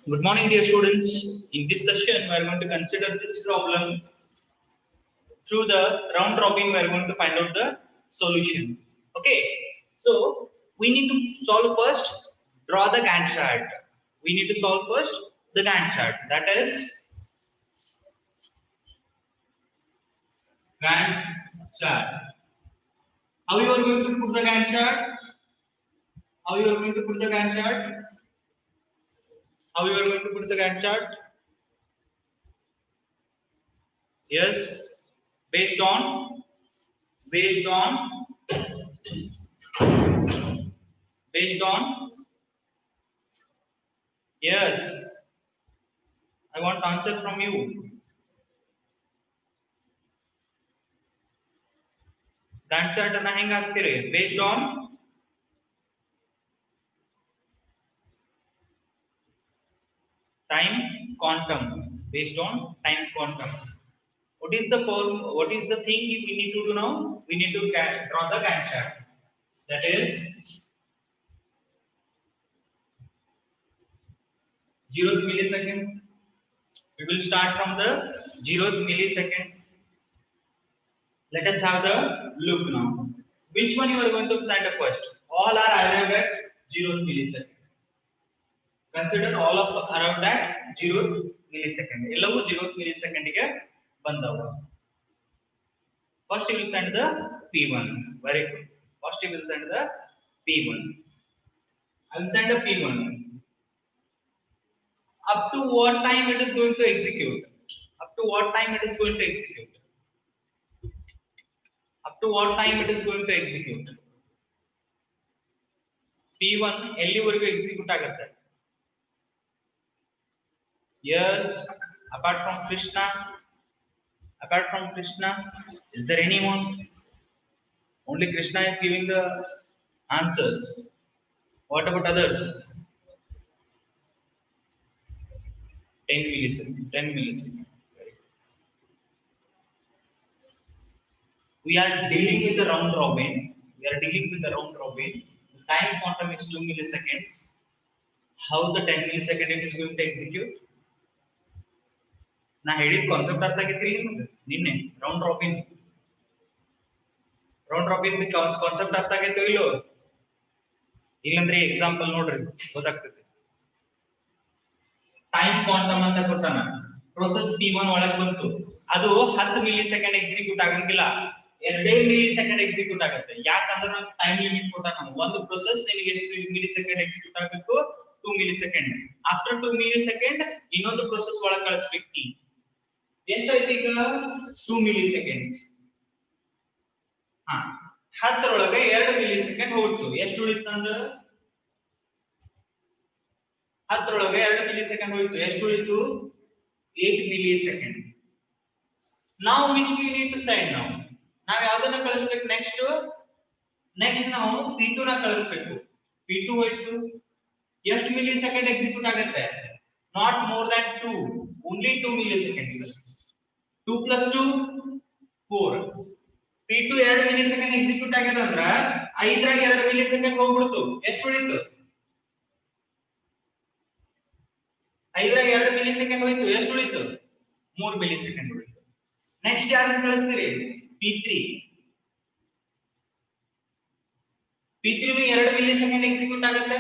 Good morning, dear students. In this session, we are going to consider this problem through the round robin. We are going to find out the solution. Okay. So we need to solve first. Draw the Gantt chart. We need to solve first the Gantt chart. That is Gantt chart. How you are going to put the Gantt chart? How you are going to put the Gantt chart? How you are going to put the Gantt chart? Yes, based on based on based on yes. I want answer from you. Gantt chart ಅನ್ನ ಹೆಂಗ್ ಹಾಕ್ತೀರಿ? Based on time quantum. Based on time quantum. What is the form? What is the thing we need to do now? We need to draw the Gantt chart. That is 0th millisecond. We will start from the 0th millisecond. Let us have the look now. Which one you are going to find first? All are arrived at 0th millisecond. Consider all of around at 0th millisecond. ಎಲ್ಲವೂ 0th millisecond ಗೆ ಬಂದವು. First you will send the P1. Very good. First you will send the P1. I will send a P1. Up to what time it is going to execute? Up to what time it is going to execute? Up to what time it is going to execute? P1 ಎಲ್ಲಿವರೆಗೂ execute ಆಗುತ್ತೆ? Yes, apart from Krishna, is there anyone? Only Krishna is giving the answers. What about others? 10 milliseconds. 10 milliseconds. We are dealing with the round robin. The time quantum is 2 milliseconds. How the 10 millisecond it is going to execute? ನಾ ಹೇಳಿದ concept ಅರ್ಥ ಆಗೈತ್ರಿ ನಿನ್ನೆ round robin concept ಅರ್ಥ ಆಗೈತೋ ಇಲ್ಲೋ ಇಲ್ಲಂದ್ರೆ example ನೋಡ್ರಿ ಗೊತ್ತಾಗ್ತದೆ ಟೈಮ್ ಕ್ವಾಂಟಮ್ ಅಂತ ಕೊಡ್ತಾನ ಪ್ರೋಸೆಸ್ P1 ಒಳಗೆ ಬಂತು ಅದು 10 ಮಿಲಿಸೆಕೆಂಡ್ ಎಕ್ಸಿಕ್ಯೂಟ್ ಆಗಂಗಿಲ್ಲ 2 ಮಿಲಿಸೆಕೆಂಡ್ ಎಕ್ಸಿಕ್ಯೂಟ್ ಆಗುತ್ತೆ ಯಾಕಂದ್ರೆ ನಾನು ಟೈಮ್ ಲಿಮಿಟ್ ಕೊಟ್ಟಾನ ಒಂದು ಪ್ರೋಸೆಸ್ ನಿಮಗೆ ಎಷ್ಟು ಮಿಲಿಸೆಕೆಂಡ್ ಎಕ್ಸಿಕ್ಯೂಟ್ ಆಗಬೇಕು 2 ಮಿಲಿಸೆಕೆಂಡ್ ಆಫ್ಟರ್ 2 ಮಿಲಿಸೆಕೆಂಡ್ ಇನ್ನೊಂದು ಪ್ರೋಸೆಸ್ ಒಳಗೆ ಕಳಿಸಬೇಕು ನೀ ಎಷ್ಟಾಯ್ತು ಈಗ 2 ಮಿಲಿಸೆಕೆಂಡ್ಸ್ 10 ಒಳಗೆ 2 ಮಿಲಿಸೆಕೆಂಡ್ ಹೋಯ್ತು ಎಷ್ಟು ಉಳಿತು ಅಂದ್ರೆ 10 ಒಳಗೆ 2 ಮಿಲಿಸೆಕೆಂಡ್ ಹೋಯ್ತು ಎಷ್ಟು ಉಳಿತು 8 millisecond now which we need to send now ನಾವು ಯಾವುದನ್ನ ಕಳಿಸಬೇಕು ನೆಕ್ಸ್ಟ್ ನಾವು P2 ನ ಕಳಿಸಬೇಕು P2 ಹೋಯ್ತು ಎಷ್ಟು ಮಿಲಿಸೆಕೆಂಡ್ ಎಕ್ಸಿಕ್ಯೂಟ್ ಆಗುತ್ತೆ not more than 2 only 2 milliseconds 2 plus 2 4 P2 2 millisecond execute ಆಗಿದೆ ಅಂದ್ರೆ 5 ರಾಗ 2 ಮಿಲಿಸೆಕೆಂಡ್ ಹೋಗ್ಬಿಡ್ತು ಎಷ್ಟು ಉಳಿತು 5 ರಾಗ 2 ಮಿಲಿಸೆಕೆಂಡ್ ಹೋಯ್ತು ಎಷ್ಟು ಉಳಿತು 3 ಮಿಲಿಸೆಕೆಂಡ್ ಉಳಿತು ನೆಕ್ಸ್ಟ್ ಯಾರನ್ನ ಕಳಿಸ್ತೀರಿ P3 ನು 2 ಮಿಲಿಸೆಕೆಂಡ್ ಎಕ್ಸಿಕ್ಯೂಟ್ ಆಗುತ್ತೆ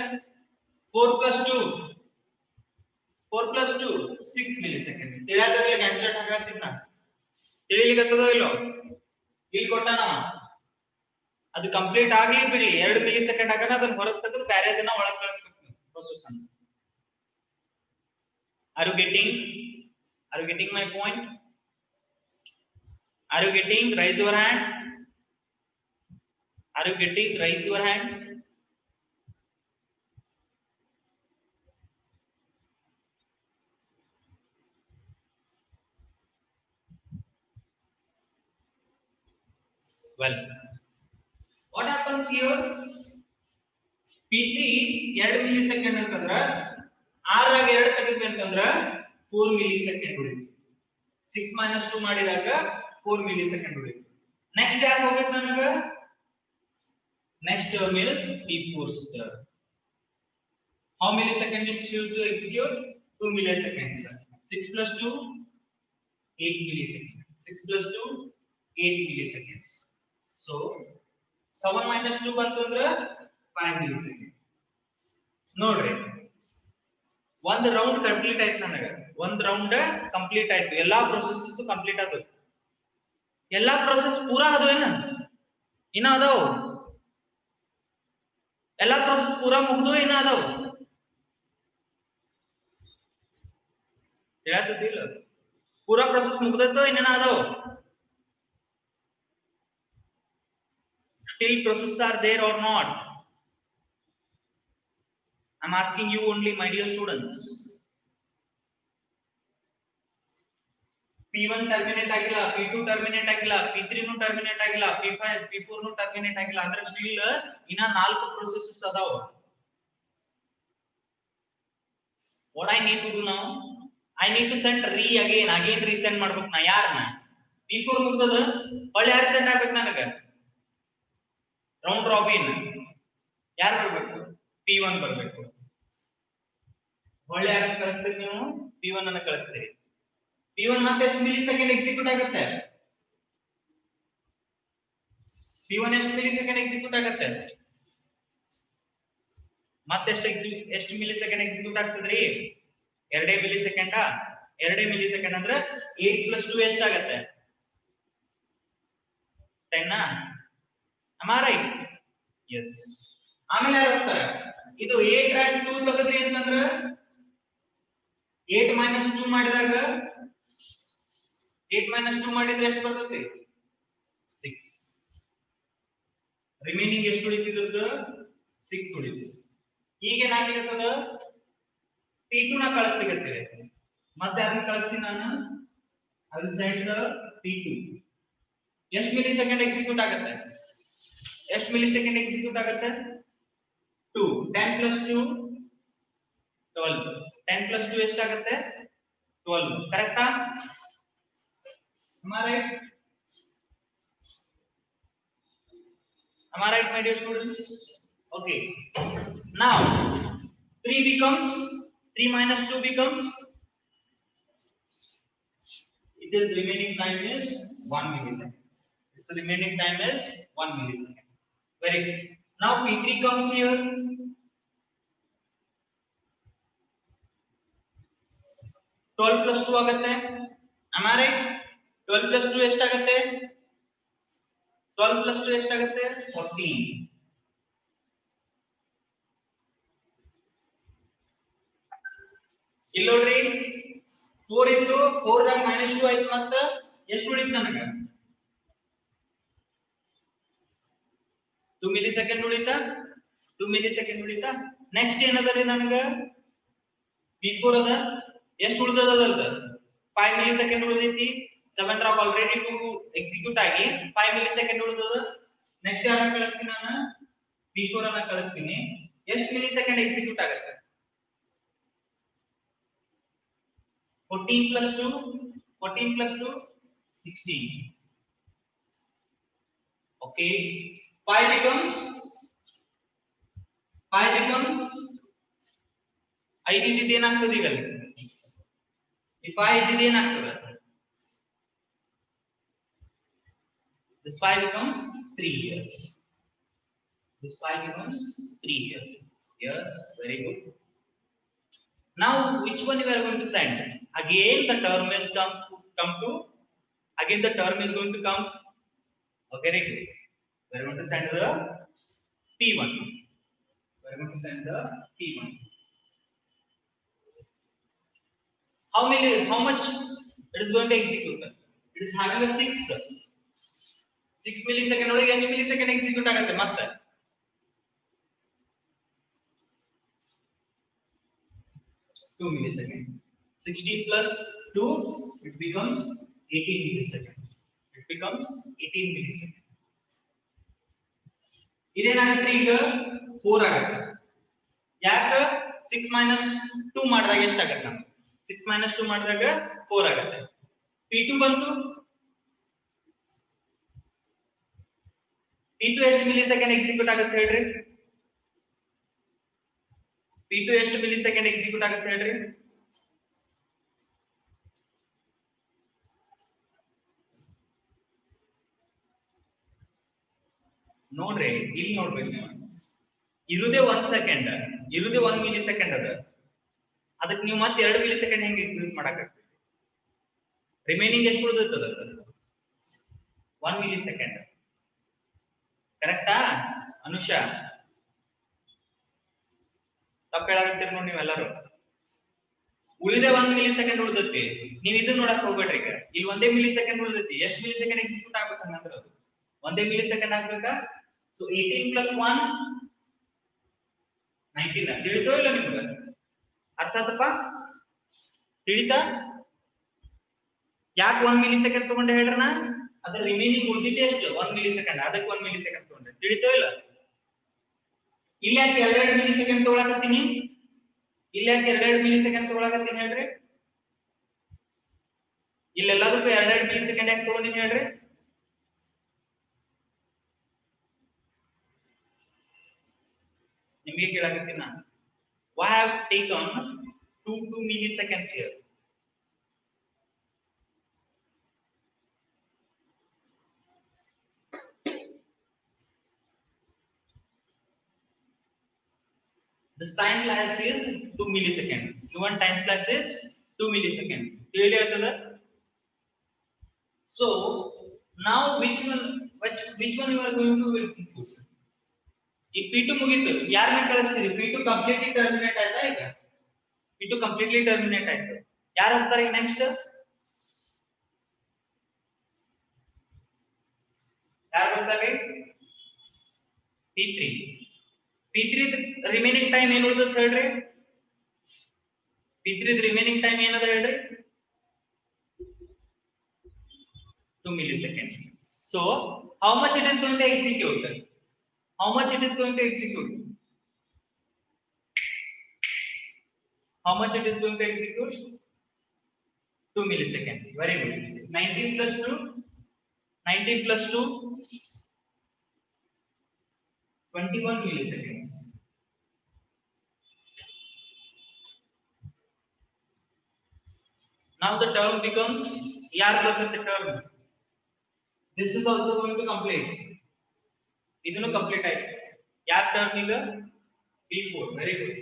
4 plus 2 6 ಮಿಲಿಸೆಕೆಂಡ್ ತಿಳಿಯಾದ್ರೆ ಗ್ಯಾಂಟ್ ಚಾರ್ಟ್ ಹಾಕತ್ತೀನಿ ನಾನು ತಿಳಿಲಿಕತ್ತದೋ ಇಲ್ಲೋ ಇಲ್ಲಿ ಕೊಟ್ಟಾನ ಅದು ಕಂಪ್ಲೀಟ್ ಆಗ್ಲಿ ಬಿಡಿ 2 ಮಿಲಿಸೆಕೆಂಡ್ ಆಗನ ಅದನ್ನ ಹೊರಗೆ ತೆಗೆದು ಬೇರೆ ಅದನ್ನ ಒಳಗೆ ಕಳಿಸಬೇಕು ಪ್ರೋಸೆಸ್ ಅನ್ನು are you getting my point are you getting raise your hand well what happens here P3 2 millisecond ಅಂತಂದ್ರ 6 ರಾಗ 2 ತೆಗೆದ್ವಿ ಅಂತಂದ್ರ 4 ಮಿಲಿಸೆಕೆಂಡ್ ಉಳಿತು 6 - 2 ಮಾಡಿದಾಗ 4 ಮಿಲಿಸೆಕೆಂಡ್ ಉಳಿತು ನೆಕ್ಸ್ಟ್ ಯಾರು ಹೋಗ್ಬೇಕು ನನಗ next means P4 how many second it should to execute 2 milliseconds. 6 plus 2 8 milliseconds. 6 plus 2 8 milliseconds. So 7 minus 2 ಬಂತು ಅಂದ್ರೆ 5 milliseconds. ನೋಡ್ರಿ ಒಂದು ರೌಂಡ್ ಕಂಪ್ಲೀಟ್ ಆಯ್ತು ನನಗೆ. ಒಂದು ರೌಂಡ್ ಕಂಪ್ಲೀಟ್ ಆಯ್ತು, ಎಲ್ಲಾ ಪ್ರೊಸೆಸಸ್ ಕಂಪ್ಲೀಟ್ ಆದವು. ಎಲ್ಲಾ ಪ್ರೊಸೆಸ್ ಪೂರಾ ಆದವು ಏನ ಇನ್ನ ಅದಾವು? ಎಲ್ಲಾ ಪ್ರೊಸೆಸ್ ಪೂರಾ ಮುಗ್ದು ಇನ್ನ ಅದಾವು? ಹೇಳತ್ತಿಲ್ಲ ಪೂರಾ ಪ್ರೊಸೆಸ್ ಮುಗ್ದೈತೋ ಇನ್ನೇನ ಅದಾವು? Still processes are there or not? I'm asking you only, my dear students. P1 terminate ಆಗಿಲ್ಲ, P2 terminate ಆಗಿಲ್ಲ, P3 ನು terminate ಆಗಿಲ್ಲ, P5 P4 ನು terminate ಆಗಿಲ್ಲ, ಅಂದ್ರೆ still ಇನ್ನ 4 processes ಅದಾವ. What I need to do now? I need to send again resend ಮಾಡ್ಬೇಕು ನಾ ಯಾರನ್ನ? P4 ಮುಗ್ದದ ಹೊಳ್ಳಿ ಯಾರು ಸೆಂಡ್ ಆಗ್ಬೇಕು ನನಗೆ? ರೌಂಡ್ ರಾಬಿನ್ ಯಾರು ಬರಬೇಕು? P1 ಬರಬೇಕು. ಹೊಳ್ಳಿ ಯಾರನ್ನ ಕಳಿಸ್ತೀರಿ ನೀವು? P1 ಅನ್ನು ಕಳಿಸ್ತೀರಿ. P1 ಮತ್ತೆ ಎಷ್ಟು ಮಿಲಿ ಸೆಕೆಂಡ್ ಎಕ್ಸಿಕ್ಯೂಟ್ ಆಗುತ್ತೆ? P1 ಎಷ್ಟು ಮಿಲಿ ಸೆಕೆಂಡ್ ಎಕ್ಸಿಕ್ಯೂಟ್ ಆಗುತ್ತೆ? ಮತ್ತೆ ಎಷ್ಟು ಮಿಲಿ ಸೆಕೆಂಡ್ ಎಕ್ಸಿಕ್ಯೂಟ್ ಆಗ್ತದ್ರಿ? 2 ಮಿಲಿ ಸೆಕೆಂಡ್. 2 ಮಿಲಿ ಸೆಕೆಂಡ್ ಅಂದ್ರೆ 8 + 2 ಎಷ್ಟಾಗುತ್ತೆ? 10. Am I right? Yes. ಆಮೇಲೆ ಯಾರು ಬರ್ತಾರೆ? ಇದು 8 2 ತೆಗೆದ್ರಿ ಅಂತಂದ್ರೆ 8 - 2 ಮಾಡಿದಾಗ 8 - 2 ಮಾಡಿದ್ರೆ ಎಷ್ಟು ಬರ್ತೈತಿ? 6. ರಿಮೈನಿಂಗ್ ಎಷ್ಟು ಉಳಿತಿದ್ದು? 6 ಉಳಿತು. ಈಗ ಏನಾಗಿರ್ತದ? P2 ನ ಕಳಿಸ್ಲಿಕತ್ತೀವಿ. ಮತ್ತೆ ಯಾರನ್ನ ಕಳಿಸ್ತೀನಿ ನಾನು? I will send the P2. ಎಷ್ಟು ಮಿಲಿ ಸೆಕೆಂಡ್ ಎಕ್ಸಿಕ್ಯೂಟ್ ಆಗುತ್ತೆ? ಎಷ್ಟು ಮಿಲಿ ಸೆಕೆಂಡ್ ಎಕ್ಸಿಕ್ಯೂಟ್ ಆಗುತ್ತೆ? 2. 10 + 2 12. 10 + 2 ಎಷ್ಟಾಗುತ್ತೆ? 12. ಕರೆಕ್ಟಾ? Am I right? Am I right, my dear students? Okay. Now 3 becomes 3 - 2 becomes, it is remaining time is 1 millisecond. Its remaining time is 1 millisecond. Very good. Now P3 comes here. 12 + 2 ಆಗುತ್ತೆ. Am I right? 12 + 2 ಎಷ್ಟಾಗುತ್ತೆ? 12 + 2 ಎಷ್ಟಾಗುತ್ತೆ? 14. ಇಲ್ಲಿ ನೋಡ್ರಿ 4 into 4 ದಾಗ -2 ಆಯ್ತು. ಮತ್ತೆ ಎಷ್ಟು ಉಳಿತು ನನಗೆ? 2 ಮಿಲಿ ಸೆಕೆಂಡ್ ಉಳಿತಾ? 2 ಮಿಲಿ ಸೆಕೆಂಡ್ ಉಳಿತಾ? ನೆಕ್ಸ್ಟ್ ಏನದರಿ ನನಗೆ? P4 ಅದ. ಎಷ್ಟು ಉಳಿದದ ಅದರದ? 5 ಮಿಲಿ ಸೆಕೆಂಡ್ ಉಳಿದೈತಿ. 7 ಡ್ರಾಪ್ ಆಲ್ರೆಡಿ ಟು ಎಕ್ಸಿಕ್ಯೂಟ್ ಆಗಿ 5 ಮಿಲಿ ಸೆಕೆಂಡ್ ಉಳಿದದ. ನೆಕ್ಸ್ಟ್ ಯಾರನ್ನ ಕಳಿಸ್ತೀನಿ ನಾನು? P4 ಅನ್ನ ಕಳಿಸ್ತೀನಿ. ಎಷ್ಟು ಮಿಲಿ ಸೆಕೆಂಡ್ ಎಕ್ಸಿಕ್ಯೂಟ್ ಆಗುತ್ತೆ? 14 + 2 14 + 2 16. Okay, 5 becomes 5 ಇದ್ದಿದ್ದು ಏನಾಗ್ತದೆ ಈಗ? ಈ 5 ಇದ್ದಿದ್ದು ಏನಾಗ್ತದೆ? This 5 becomes 3 here. This 5 becomes 3 here. Yes, very good. Now which one we are going to send? Again the term is come to, again the term is going to come. Okay, very good. We are going to send the P1. We are going to send the P1. How much it is going to execute? It is having a 6 millisecond ಒಳಗೆ ಎಷ್ಟು millisecond execute ಆಗುತ್ತೆ? ಮತ್ತೆ 2 millisecond. 16 plus 2, it becomes 18 millisecond. It becomes 18 millisecond. ಇದೇನಾಗುತ್ತೆ ಈಗ? 4 ಆಗುತ್ತೆ. ಯಾಕೆ? 6 - 2 ಮಾಡಿದಾಗ ಎಷ್ಟಾಗುತ್ತೆ ನಮಗೆ? 6 - 2 ಮಾಡಿದಾಗ 4 ಆಗುತ್ತೆ. P2 ಬಂತು. P2 ಎಷ್ಟು ಮಿಲಿಸೆಕೆಂಡ್ ಎಕ್ಸಿಕ್ಯೂಟ್ ಆಗುತ್ತೆ ಹೇಳ್ರಿ? P2 ಎಷ್ಟು ಮಿಲಿಸೆಕೆಂಡ್ ಎಕ್ಸಿಕ್ಯೂಟ್ ಆಗುತ್ತೆ ಹೇಳ್ರಿ? ನೋಡ್ರಿ ಇಲ್ಲಿ ನೋಡ್ಬೇಕು ನೀವು, ಇರುದೇ 1 ಸೆಕೆಂಡ್, ಇರುದೇ 1 ಮಿಲಿ ಸೆಕೆಂಡ್ ಅದ, ಅದಕ್ಕೆ ನೀವು ಮತ್ತೆ 2 ಮಿಲಿ ಸೆಕೆಂಡ್ ಹೆಂಗೆ ಎಕ್ಸಿಕ್ಯೂಟ್ ಮಾಡಕ್ಕಾಗ್ತದೆ? ರಿಮೈನಿಂಗ್ ಎಷ್ಟು ಉಳಿದದ? 1 ಮಿಲಿ ಸೆಕೆಂಡ್. ಕರೆಕ್ಟಾ ಅನುಷಾ? ತಪ್ಪ ಹೇಳಾಕತ್ತೀರಿ ನೋಡಿ ನೀವೆಲ್ಲರೂ. ಉಳಿದೆ 1 ಮಿಲಿ ಸೆಕೆಂಡ್ ಉಳಿದೈತಿ. ನೀವು ಇದನ್ನ ನೋಡಕ್ ಹೋಗ್ಬೇಡ್ರಿ. ಈಗ ಇಲ್ಲಿ 1 ಮಿಲಿ ಸೆಕೆಂಡ್ ಉಳಿದೈತಿ. ಎಷ್ಟು ಮಿಲಿ ಸೆಕೆಂಡ್ ಎಕ್ಸಿಕ್ಯೂಟ್ ಆಗ್ಬೇಕಂದ್ರೆ ಅದು 1 ಮಿಲಿ ಸೆಕೆಂಡ್ ಆಗ್ಬೇಕಾ? So 18 plus 1 19. ತಿಳಿತೋ ಇಲ್ಲ ನಿಮ್ಗೆ? ಅರ್ಥ ಆತಪ್ಪ? ತಿಳಿತಾ? ಯಾಕೆ 1 ಮಿಲಿ ಸೆಕೆಂಡ್ ತಗೊಂಡೆ ಹೇಳ್ರಣ? ಅದ್ರ ರಿಮೈನಿಂಗ್ ಉಳಿದಿದೆ ಎಷ್ಟು? 1 ಮಿಲಿ ಸೆಕೆಂಡ್. ಅದಕ್ಕೆ 1 ಮಿಲಿ ಸೆಕೆಂಡ್ ತಗೊಂಡೆ. ತಿಳಿತೋ ಇಲ್ಲ? ಇಲ್ಲಿ ಯಾಕೆ 2 ಮಿಲಿ ಸೆಕೆಂಡ್ ತಗೊಳಕತ್ತೀನಿ? ಇಲ್ಲಿ ಯಾಕೆ 2 ಮಿಲಿ ಸೆಕೆಂಡ್ ತಗೊಳಕತ್ತೀನಿ ಹೇಳ್ರಿ? ಇಲ್ಲೆಲ್ಲದಕ್ಕೂ 2 ಮಿಲಿ ಸೆಕೆಂಡ್ ಯಾಕೆ ತಗೊಂಡಿನಿ ಹೇಳ್ರಿ? ನಿಮಗೆ ಕೇಳಕತ್ತೀನಿ ನಾನು. Why I have taken 2 milliseconds here? This time flash is 2 milliseconds. Given time flash is 2 milliseconds. Clearly ಆಗ್ತದ? So now which one you are going to execute? ಈ P2 ಮುಗಿತು, ಯಾರನ್ನ ಕಳಿಸ್ತೀರಿ? P2 ಕಂಪ್ಲೀಟ್ಲಿ ಟರ್ಮಿನೇಟ್ ಆಯ್ತಾ? ಈಗ P2 ಕಂಪ್ಲೀಟ್ಲಿ ಟರ್ಮಿನೇಟ್ ಆಯ್ತು. ಯಾರು ಹೋಗ್ತಾರೆ ಈಗ ನೆಕ್ಸ್ಟ್? ಯಾರು ಬರ್ತಾರೆ? P3. P3 ರಿಮೈನಿಂಗ್ ಟೈಮ್ ಏನು ಉಳಿದ ಹೇಳ್ರಿ? P3 ರಿಮೈನಿಂಗ್ ಟೈಮ್ ಏನದ ಹೇಳ್ರಿ? 2 milliseconds. So how much it is going to execute? How much it is going to execute? How much it is going to execute? 2 milliseconds. Very good. 19 plus 2. 19 plus 2. 21 milliseconds. Now the term becomes, look at the term. This is also going to complete. ಇದನ್ನು complete ಆಯ್ತು. ಯಾವ term ಈಗ? P4. Very good.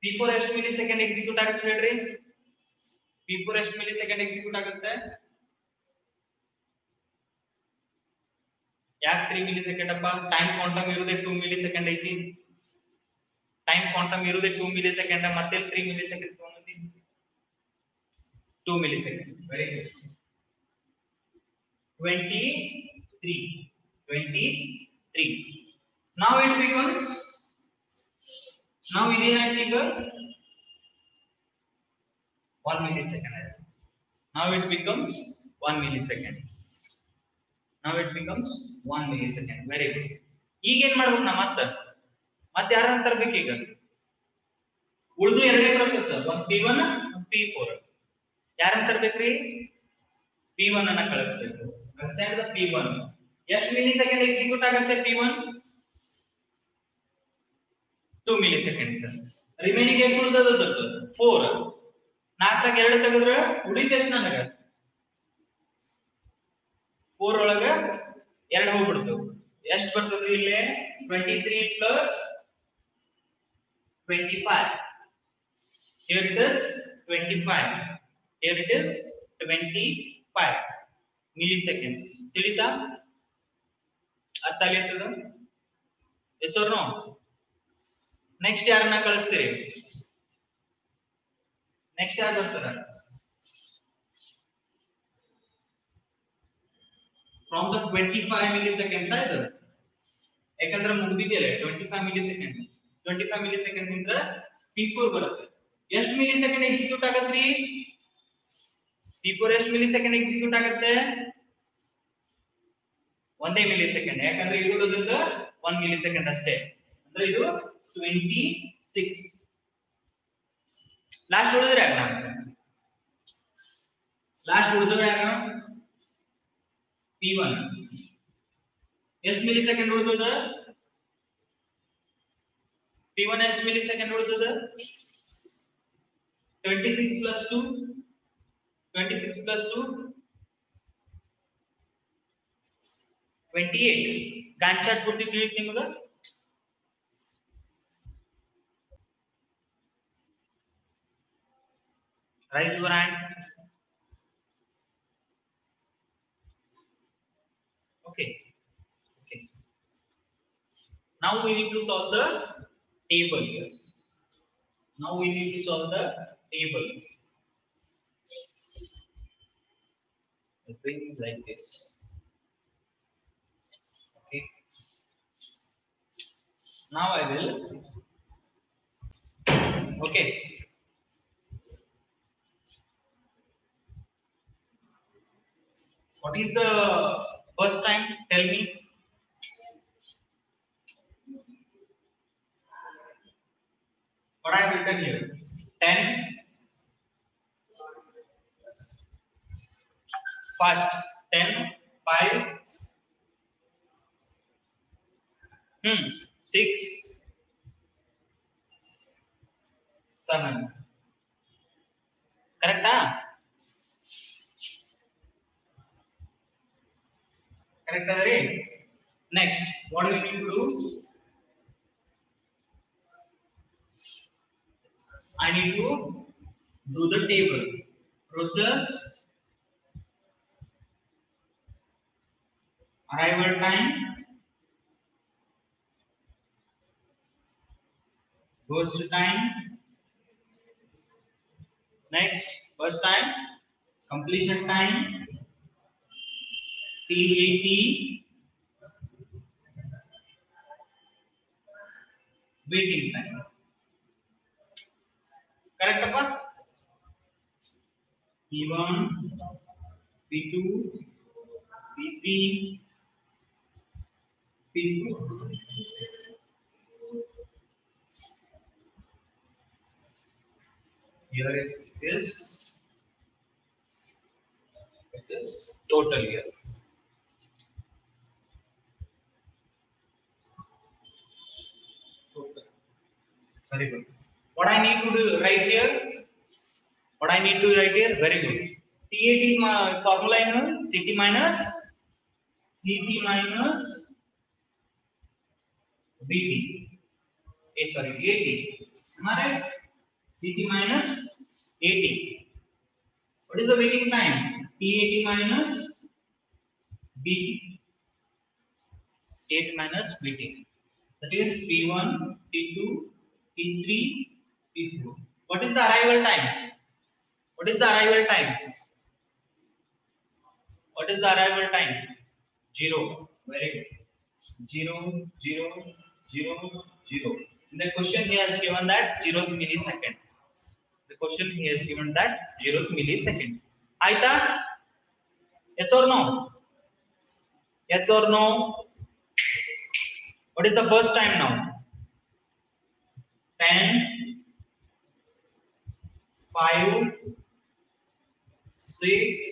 P4 ಎಷ್ಟು milli second execute ಆಗುತ್ತೆ ಹೇಳ್ರಿ? P4 ಎಷ್ಟು milli second execute ಆಗುತ್ತೆ? ಯಾಕೆ 3 ಮಿಲಿ ಸೆಕೆಂಡ್ ಅಪ್ಪ? ಟೈಮ್ ಕ್ವಾಂಟಮ್ ಇರುವುದೇ 2 ಮಿಲಿ ಸೆಕೆಂಡ್ ಐತಿ. ಟೈಮ್ ಕ್ವಾಂಟಮ್ ಇರುವುದೇ 2 ಮಿಲಿ ಸೆಕೆಂಡ್. ಮತ್ತೆ 3 ಮಿಲಿ ಸೆಕೆಂಡ್ ತಗೊಂಡಿ 2 milli second. Very good. 23. Now it becomes, now ಇದೇನಾಯ್ತು ಈಗ? 1 millisecond ಆಯ್ತು. Now it becomes 1 millisecond. Now it becomes 1 millisecond. Very good. ಈಗ ಏನ್ ಮಾಡ್ಬೇಕು ನಾ? ಮತ್ತೆ ಯಾರನ್ನ ತರಬೇಕು ಈಗ? ಉಳಿದು ಎರಡೇ ಪ್ರೊಸೆಸ್, ಒಂದು P1 ಒಂದು P4. ಯಾರನ್ನ ತರಬೇಕ್ರಿ? P1 ಅನ್ನ ಕಳಿಸಬೇಕು. Send the P1. ಎಷ್ಟು ಮಿಲಿ ಸೆಕೆಂಡ್ ಎಕ್ಸಿಕ್ಯೂಟ್ ಆಗುತ್ತೆ P1? 2 milliseconds. ರಿಮೈನಿಂಗ್ ಎಷ್ಟು ಉಳಿದದ? 4. 4 2 ತೆಗೆದ್ರೆ ಉಳಿದ ಎಷ್ಟು ನನಗೆ? 4 ಒಳಗ 2 ಹೋಗ್ಬಿಡ್ತು. ಎಷ್ಟು ಬರ್ತದ್ರಿ ಇಲ್ಲಿ? 23 plus 25. Here it is 25. Here it is 25 milliseconds. ತಿಳಿತಾ? ಅರ್ಥ ಆಗ್ಲಿರ್ತದ? Yes or no? ನೆಕ್ಸ್ಟ್ ಯಾರನ್ನ ಕಳಿಸ್ತೀರಿ? ನೆಕ್ಸ್ಟ್ ಯಾರು ಬರ್ತಾರ? ಫ್ರಮ್ ದ 25 milliseconds ಆಯ್ತು. ಯಾಕಂದ್ರೆ ಮುಗಿದಿದೆಯಲ್ಲ 25 milliseconds. 25 milliseconds ಇಂದ P4 ಬರುತ್ತೆ. ಎಷ್ಟು ಮಿಲಿ ಸೆಕೆಂಡ್ ಎಕ್ಸಿಕ್ಯೂಟ್ ಆಗತ್ರಿ? P4 ಎಷ್ಟು ಮಿಲಿ ಸೆಕೆಂಡ್ ಎಕ್ಸಿಕ್ಯೂಟ್ ಆಗುತ್ತೆ? 1 ಮಿಲಿ ಸೆಕೆಂಡ್. ಯಾಕಂದ್ರೆ ಇದು ಉಳಿದದ್ದು 1 ಮಿಲಿ ಸೆಕೆಂಡ್ ಅಷ್ಟೇ. ಅಂದ್ರೆ ಇದು 26. ಲಾಸ್ಟ್ ಉಳಿದ್ರೆ ಯಾಕ? ಲಾಸ್ಟ್ ಉಳಿದ್ರೆ ಯಾಕ? P1. ಎಷ್ಟು ಮಿಲಿ ಸೆಕೆಂಡ್ ಉಳಿದದ? P1 ಎಷ್ಟು milli second ಉಳಿದದ? 26 plus 2. 26 plus 2. 28 Gantt chart ಪೂರ್ತಿ ತಿಳಿಯುತ್ತೆ ನಿಮಗೆ raise your hand okay okay now we need to solve the table here now we need to solve the table I bring like this okay now I will okay what is the first time tell me what I have written here 10 first 10 5 6 7 correct correct adare next what do we need to do I need to do the table process arrival time burst time next burst time completion time TAT waiting time correct appa P1 P2 P3 P4 here is this total here total very good what I need to do right here what I need to write here very good TAT formula is CT minus BT sorry AT am I right CT minus AT what is the waiting time TAT minus BT 8 minus BT that is P1 P2 P3 P4 what is the arrival time what is the arrival time what is the arrival time 0 very good 0 0 0 0 in the question he has given that 0th millisecond the question he has given that 0th millisecond aita yes or no yes or no what is the first time now 10 5 6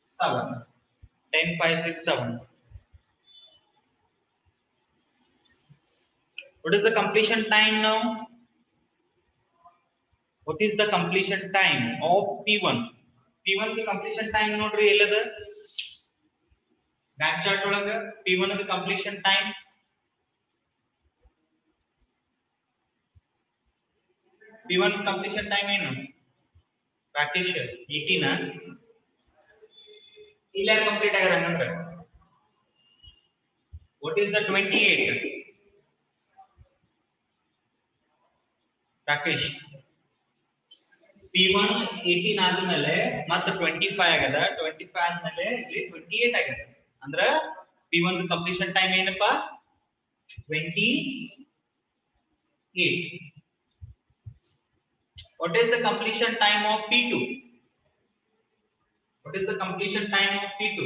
7 10 5 6 7 what is the completion time now what is the completion time of P1 P1 the completion time nodri ellada Gantt chart olaga P1 the completion time P1 completion time ಏನು Rakesh 18 ಇಲ್ಲ complete ಆಗ್ಯಾರ ಹಂಗಂದ್ರೆ what is the 28 Rakesh P1 18 ಆದ್ಮೇಲೆ ಮತ್ತೆ 25 ಆಗದ 25 ಆದ್ಮೇಲೆ ಇಲ್ಲಿ 28 ಆಗದ ಅಂದ್ರೆ P1 ಕಂಪ್ಲೀಷನ್ ಟೈಮ್ ಏನಪ್ಪ 28 what is the completion time of P2 what is the completion time of P2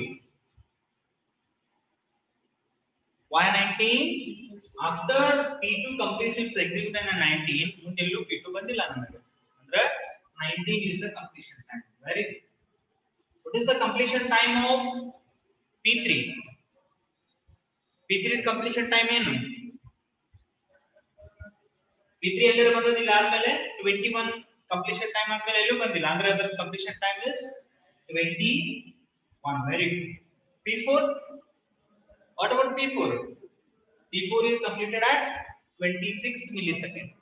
why 19 after P2 completes its execution in 19 ಮುಂದೆಲ್ಲೂ P2 ಬಂದಿಲ್ಲ ನಮಗೆ ಅಂದ್ರೆ 19 is the completion time very good what is the completion time of P3 P3 completion time ಏನು P3 ಎಲ್ಲರೂ ಬಂದಿಲ್ಲ ಆದ್ಮೇಲೆ 21 completion time ಆದ್ಮೇಲೆ ಎಲ್ಲೂ ಬಂದಿಲ್ಲ ಅಂದ್ರೆ ಅದರ completion time is 21 very good P4 What about P4? P4 is completed at 26 milliseconds.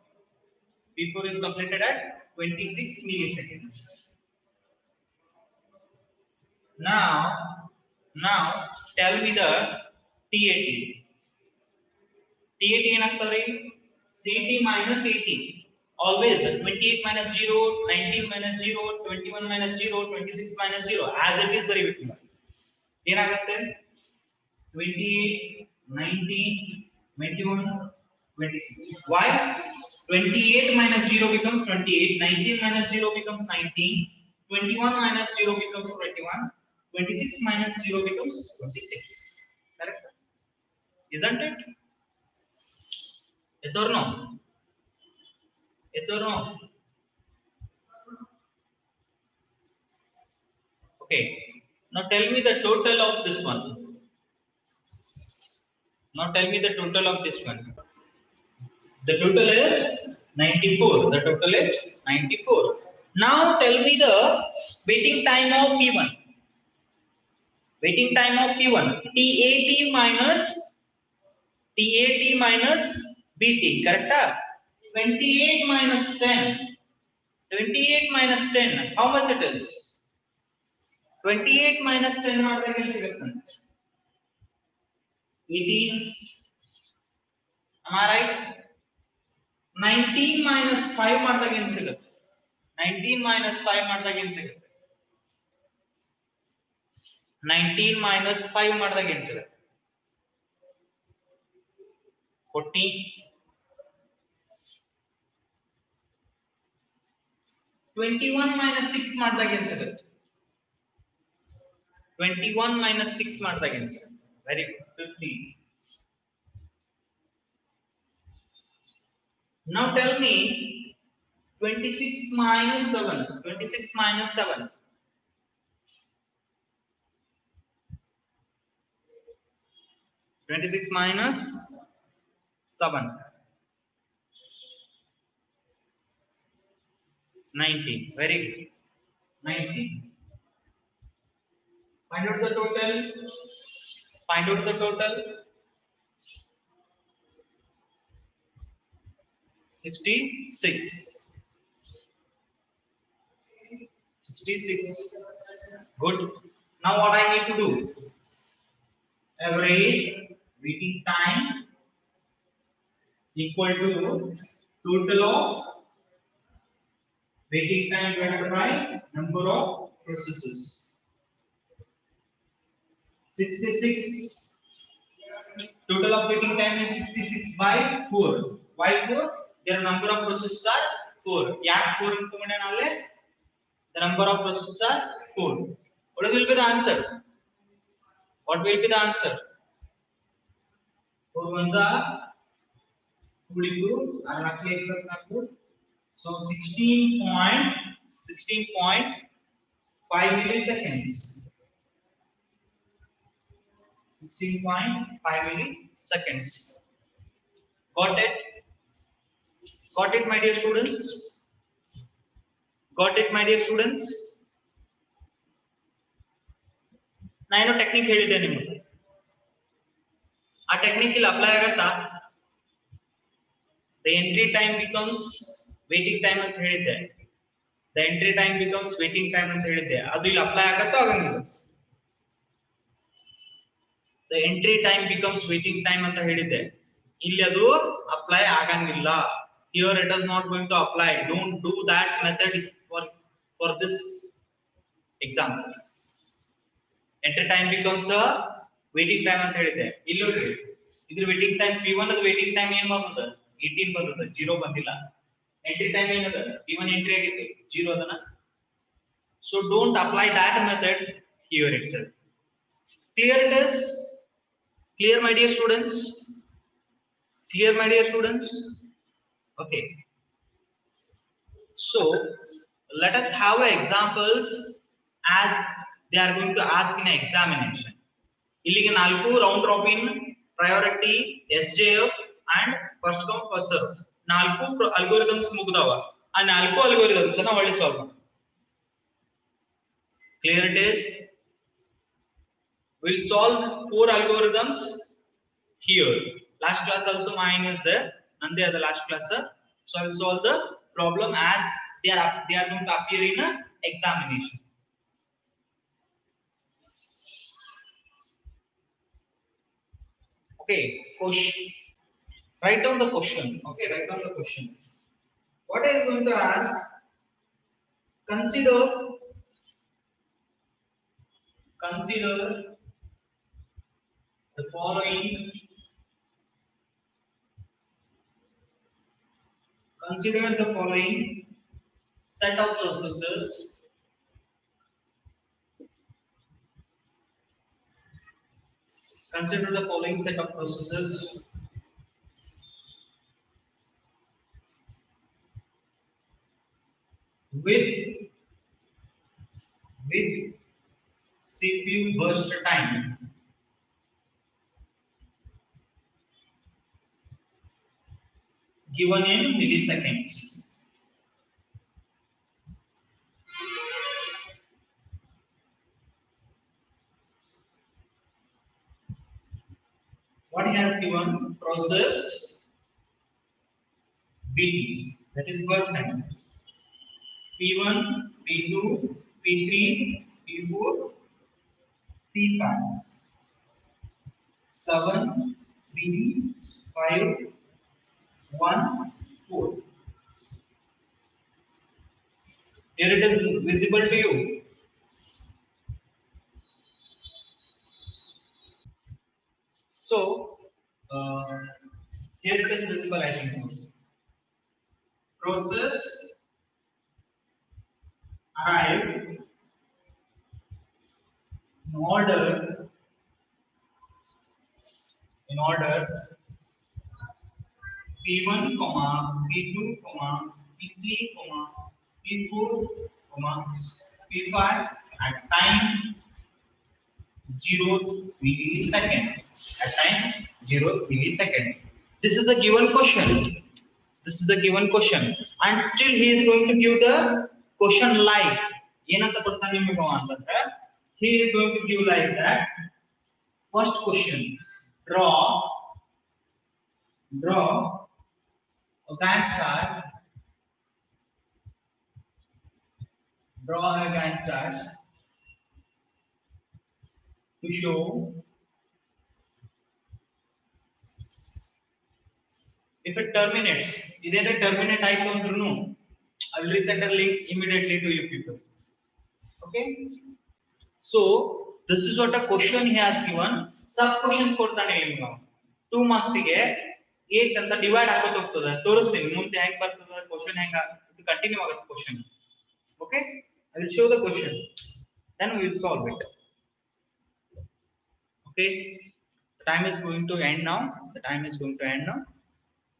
P4 is completed at 26 milliseconds. Now tell me the TAT. TAT ಏನಾಗ್ತದ್ರಿ? CT minus AT. Always 28 minus 0, 19 minus 0, 21 minus 0, 26 minus 0 as it is ಬರಿಬೇಕು. ಏನಾಗುತ್ತೆ? 28, 19, 21, 26. Why? 28 minus 0 becomes 28, 19 minus 0 becomes 19, 21 minus 0 becomes 21, 26 minus 0 becomes 26. Correct? Isn't it? Yes or no? Yes or no? Okay. Now tell me the total of this one. Now tell me the total of this one. The total is 94. The total is 94. Now tell me the waiting time of P1. Waiting time of P1. TAT minus BT. Correct? 28 minus 10. 28 minus 10. How much it is? 28 minus 10 ಮಾಡಿದಾಗ ಏನು ಸಿಗುತ್ತೆ? 18. Am I right? 19 minus 5 ಮಾಡಿದಾಗ ಏನು ಸಿಗುತ್ತೆ? 19 minus 5 ಮಾಡಿದಾಗ ಏನು ಸಿಗುತ್ತೆ? 19 minus 5 ಮಾಡಿದಾಗ ಏನು ಸಿಗುತ್ತೆ? 14. 21 minus 6 ಮಾಡಿದಾಗ ಏನು ಸಿಗುತ್ತೆ? 21 minus 6 ಮಾಡಿದಾಗ ಏನು ಸಿಗುತ್ತೆ? Very good. 15. Now tell me 26 minus 7. 26 minus 7. 26 minus 7. 19. Very good. 19. Find out the total. Find out the total. 66. 66. Good. Now what I need to do? Average waiting time equal to total of waiting time divided by number of processes. 66. Total of waiting time is 66 by 4. Why 4? Their number of processes are 4. Yak 4 into the number of processes are 4. What will be the answer? What will be the answer? 4 ones are 22. So 16.5 milliseconds. 16.5 milliseconds. Got it? Got it, my dear students? Got it, my dear students? ನಾನು technique ಹೇಳಿದ್ದೆ ನಿಮಗೆ. ಆ technique ಇಲ್ಲಿ apply ಆಗತ್ತಾ? The entry time becomes waiting time ಅಂತ ಹೇಳಿದ್ದೆ. The entry time becomes waiting time ಅಂತ ಹೇಳಿದ್ದೆ. ಅದು ಇಲ್ಲಿ ಅಪ್ಲೈ ಆಗತ್ತಾ ಆಗಂಗಿಲ್ಲ? The entry time becomes waiting time ಅಂತ ಹೇಳಿದ್ದೆ. ಇಲ್ಲಿ ಅದು ಅಪ್ಲೈ ಆಗಂಗಿಲ್ಲ. Here it is not going to apply. Don't do that method for this example. Entry time becomes a waiting time ಅಂತ ಹೇಳಿದ್ದೆ. ಇಲ್ಲಿ ನೋಡಿ, ಇದ್ರ waiting time P1 ಅದು waiting time ಏನು ಬಂತದ? 18 ಬಂದದ, 0 ಬಂದಿಲ್ಲ. Entry time ಏನದ? P1 entry ಆಗಿತ್ತು, 0 ಅದನ. So don't apply that method here itself. Clear it is? Clear, my dear students? Clear, my dear students? Okay. So let us have examples as they are going to ask in an examination. ಇಲ್ಲಿಗೆ 4 round robin, priority, SJF and first come first serve 4 algorithms ಮುಗಿದವ. ಆ 4 algorithms ಅನ್ನು ಒಳ್ಳೆ solve ಮಾಡೋಣ. Clear it is? We'll solve 4 algorithms here. Last class also mine is there, and they are the last class, sir. So I will solve the problem as they are going to appear in a examination. Okay, question. Write down the question. Okay, write down the question. What I is going to ask? Consider the following. Consider the following set of processes. Consider the following set of processes with CPU burst time given in milliseconds. What he has given? Process VT, that is burst time. P1, P2, P3, P4, P5. 7, 3, 5, 1, 4. Here it is visible to you. So, here it is visible, I think. Process arrived in order P1, P2, P3, P4, P5 at time 0th millisecond. At time 0th millisecond. This is a given question. This is a given question, and still he is going to give the question like. ಏನಂತ ಕೊಡ್ತಾನೆ ನಿಮಗೆ ಅಂತಂದ್ರೆ he is going to give like that. First question: draw a Gantt chart. Draw a Gantt chart to show if it terminates. Either a terminate icon through. I will resend the link immediately to you people. Okay. So this is what a question he has given. Sub questions ಕೊಡ್ತಾನೆ ನಿಮಗೆ 2 marks ಗೆ 8 ಅಂತ divide ಆಗೋದು ಹೋಗ್ತದೆ. ತೋರಿಸ್ತೀನಿ ಮುಂದೆ ಹೇಗೆ ಬರ್ತದೆ ಕ್ವೆಶ್ಚನ್ ಹೇಗೆ ಇದು ಕಂಟಿನ್ಯೂ ಆಗುತ್ತೆ question. Okay, I will show the question, then we will solve it. Okay, the time is going to end now.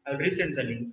I will resend the link.